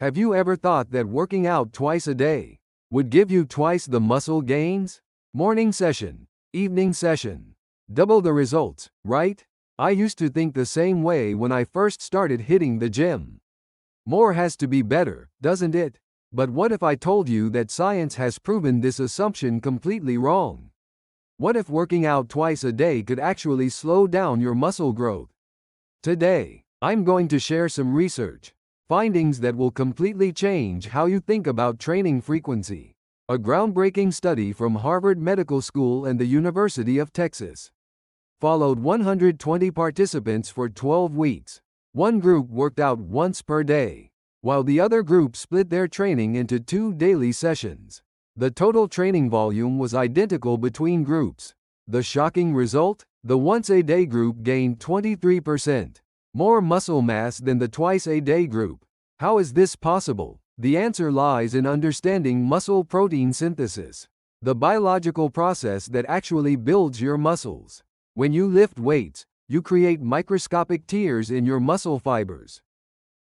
Have you ever thought that working out twice a day would give you twice the muscle gains? Morning session, evening session. Double the results, right? I used to think the same way when I first started hitting the gym. More has to be better, doesn't it? But what if I told you that science has proven this assumption completely wrong? What if working out twice a day could actually slow down your muscle growth? Today, I'm going to share some research findings that will completely change how you think about training frequency. A groundbreaking study from Harvard Medical School and the University of Texas followed 120 participants for 12 weeks. One group worked out once per day, while the other group split their training into 2 daily sessions. The total training volume was identical between groups. The shocking result? The once-a-day group gained 23% more muscle mass than the twice-a-day group. How is this possible? The answer lies in understanding muscle protein synthesis, the biological process that actually builds your muscles. When you lift weights, you create microscopic tears in your muscle fibers.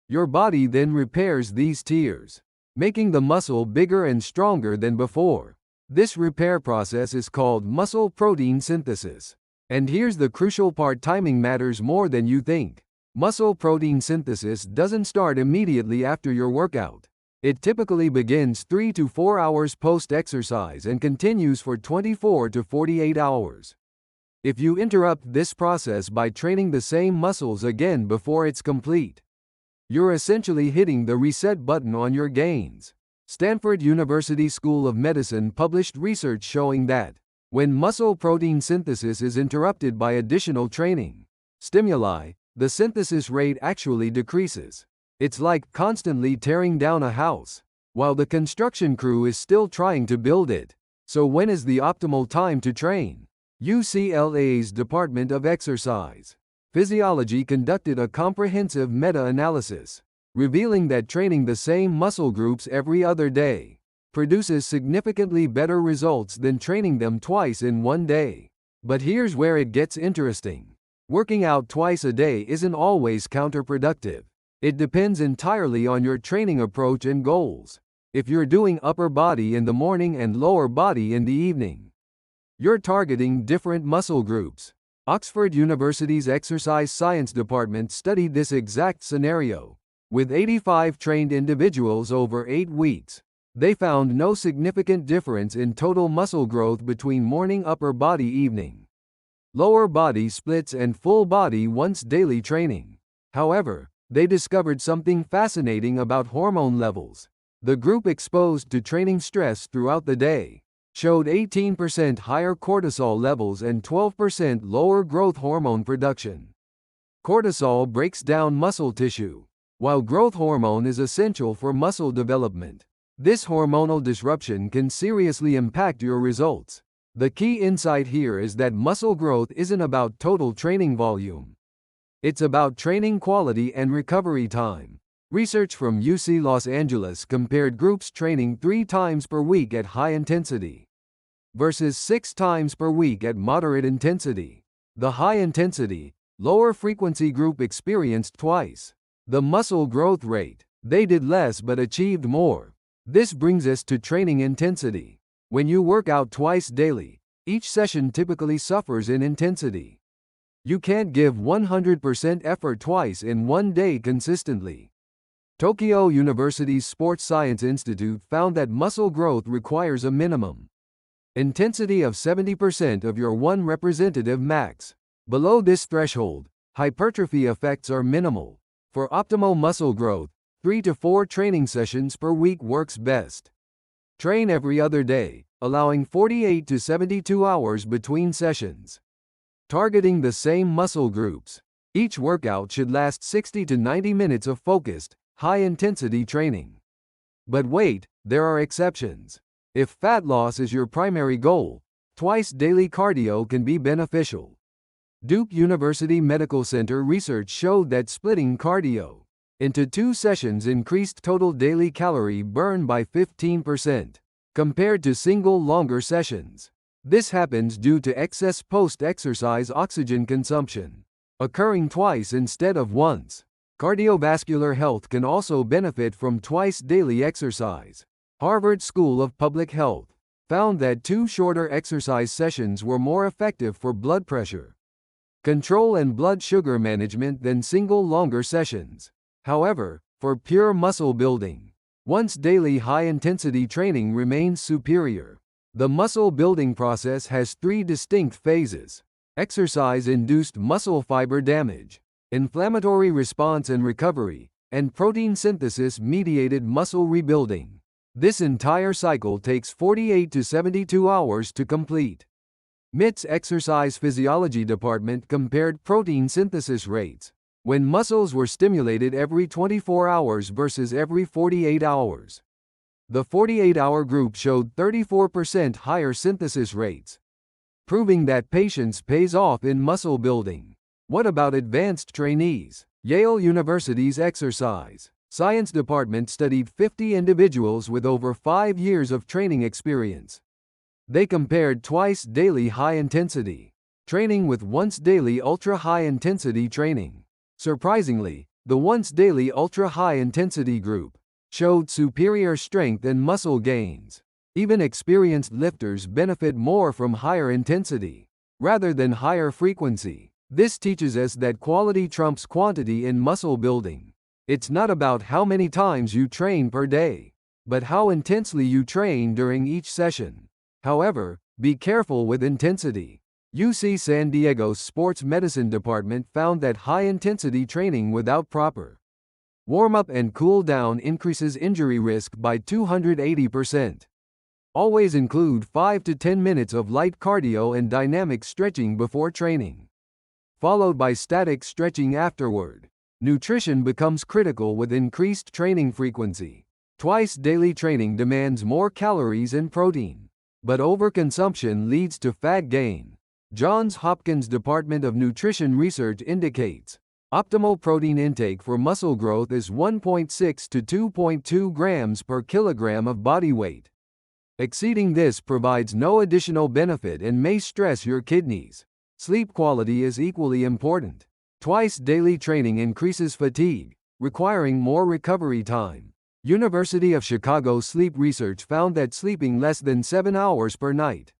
Your body then repairs these tears, making the muscle bigger and stronger than before. This repair process is called muscle protein synthesis. And here's the crucial part: timing matters more than you think. Muscle protein synthesis doesn't start immediately after your workout. It typically begins 3 to 4 hours post-exercise and continues for 24 to 48 hours. If you interrupt this process by training the same muscles again before it's complete, you're essentially hitting the reset button on your gains. Stanford University School of Medicine published research showing that when muscle protein synthesis is interrupted by additional training stimuli, the synthesis rate actually decreases. It's like constantly tearing down a house while the construction crew is still trying to build it. So when is the optimal time to train? UCLA's Department of Exercise Physiology conducted a comprehensive meta-analysis, revealing that training the same muscle groups every other day produces significantly better results than training them twice in one day. But here's where it gets interesting. Working out twice a day isn't always counterproductive. It depends entirely on your training approach and goals. If you're doing upper body in the morning and lower body in the evening, you're targeting different muscle groups. Oxford University's Exercise Science Department studied this exact scenario. With 85 trained individuals over 8 weeks, they found no significant difference in total muscle growth between morning upper body evening, lower body splits and full body once daily training. However, they discovered something fascinating about hormone levels. The group exposed to training stress throughout the day showed 18% higher cortisol levels and 12% lower growth hormone production. Cortisol breaks down muscle tissue, while growth hormone is essential for muscle development. This hormonal disruption can seriously impact your results. The key insight here is that muscle growth isn't about total training volume. It's about training quality and recovery time. Research from UC Los Angeles compared groups training 3 times per week at high intensity versus 6 times per week at moderate intensity. The high intensity, lower frequency group experienced twice the muscle growth rate. They did less but achieved more. This brings us to training intensity. When you work out twice daily, each session typically suffers in intensity. You can't give 100% effort twice in one day consistently. Tokyo University's Sports Science Institute found that muscle growth requires a minimum intensity of 70% of your one representative max. Below this threshold, hypertrophy effects are minimal. For optimal muscle growth, 3 to 4 training sessions per week works best. Train every other day, allowing 48 to 72 hours between sessions. Targeting the same muscle groups. Each workout should last 60 to 90 minutes of focused, high-intensity training. But wait, there are exceptions. If fat loss is your primary goal, twice daily cardio can be beneficial. Duke University Medical Center research showed that splitting cardio into 2 sessions increased total daily calorie burn by 15%, compared to single longer sessions. This happens due to excess post-exercise oxygen consumption, occurring twice instead of once. Cardiovascular health can also benefit from twice daily exercise. Harvard School of Public Health found that 2 shorter exercise sessions were more effective for blood pressure control and blood sugar management than single longer sessions. However, for pure muscle building, once daily high-intensity training remains superior. The muscle building process has 3 distinct phases: exercise-induced muscle fiber damage, inflammatory response and recovery, and protein synthesis-mediated muscle rebuilding. This entire cycle takes 48 to 72 hours to complete. MIT's Exercise Physiology Department compared protein synthesis rates when muscles were stimulated every 24 hours versus every 48 hours. The 48-hour group showed 34% higher synthesis rates, proving that patience pays off in muscle building. What about advanced trainees? Yale University's Exercise Science Department studied 50 individuals with over 5 years of training experience. They compared twice daily high-intensity training with once daily ultra-high-intensity training. Surprisingly, the once daily ultra-high-intensity group showed superior strength and muscle gains. Even experienced lifters benefit more from higher intensity rather than higher frequency. This teaches us that quality trumps quantity in muscle building. It's not about how many times you train per day, but how intensely you train during each session. However, be careful with intensity. UC San Diego's Sports Medicine Department found that high-intensity training without proper warm-up and cool-down increases injury risk by 280%. Always include 5 to 10 minutes of light cardio and dynamic stretching before training, followed by static stretching afterward. Nutrition becomes critical with increased training frequency. Twice daily training demands more calories and protein, but overconsumption leads to fat gain. Johns Hopkins Department of Nutrition research indicates optimal protein intake for muscle growth is 1.6 to 2.2 grams per kilogram of body weight. Exceeding this provides no additional benefit and may stress your kidneys. Sleep quality is equally important. Twice daily training increases fatigue, requiring more recovery time. University of Chicago sleep research found that sleeping less than 7 hours per night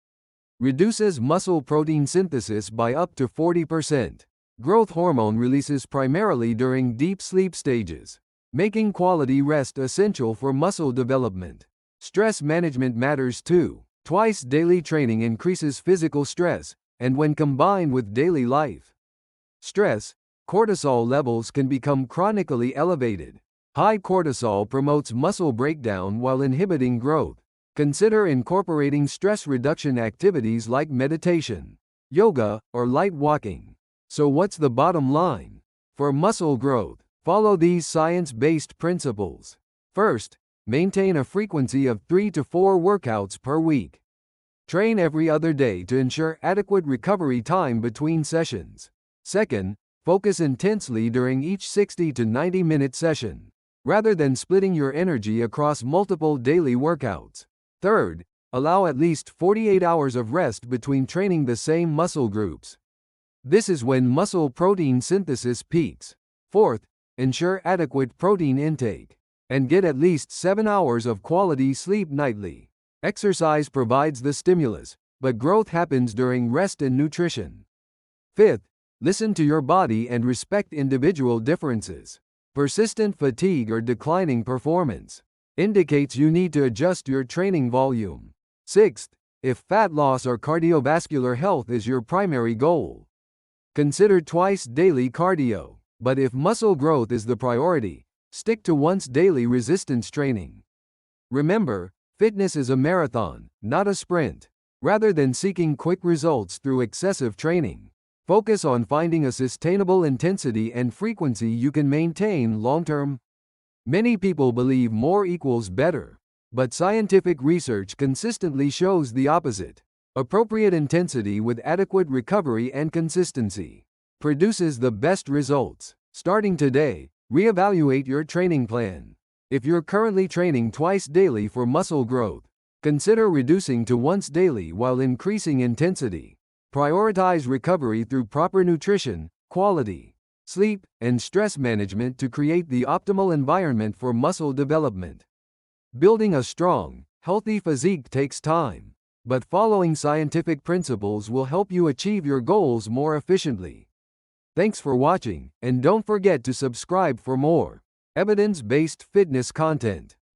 reduces muscle protein synthesis by up to 40%. Growth hormone releases primarily during deep sleep stages, making quality rest essential for muscle development. Stress management matters too. Twice daily training increases physical stress, and when combined with daily life stress, cortisol levels can become chronically elevated. High cortisol promotes muscle breakdown while inhibiting growth. Consider incorporating stress reduction activities like meditation, yoga, or light walking. So what's the bottom line? For muscle growth, follow these science-based principles. First, maintain a frequency of 3 to 4 workouts per week. Train every other day to ensure adequate recovery time between sessions. Second, focus intensely during each 60 to 90-minute session, rather than splitting your energy across multiple daily workouts. Third, allow at least 48 hours of rest between training the same muscle groups. This is when muscle protein synthesis peaks. Fourth, ensure adequate protein intake, and get at least 7 hours of quality sleep nightly. Exercise provides the stimulus, but growth happens during rest and nutrition. Fifth, listen to your body and respect individual differences. Persistent fatigue or declining performance indicates you need to adjust your training volume. Sixth, if fat loss or cardiovascular health is your primary goal, consider twice daily cardio. But if muscle growth is the priority, stick to once daily resistance training. Remember, fitness is a marathon, not a sprint. Rather than seeking quick results through excessive training, focus on finding a sustainable intensity and frequency you can maintain long-term. Many people believe more equals better, but scientific research consistently shows the opposite. Appropriate intensity with adequate recovery and consistency produces the best results. Starting today, reevaluate your training plan. If you're currently training twice daily for muscle growth, consider reducing to once daily while increasing intensity. Prioritize recovery through proper nutrition, quality sleep, and stress management to create the optimal environment for muscle development. Building a strong, healthy physique takes time, but following scientific principles will help you achieve your goals more efficiently. Thanks for watching, and don't forget to subscribe for more evidence-based fitness content.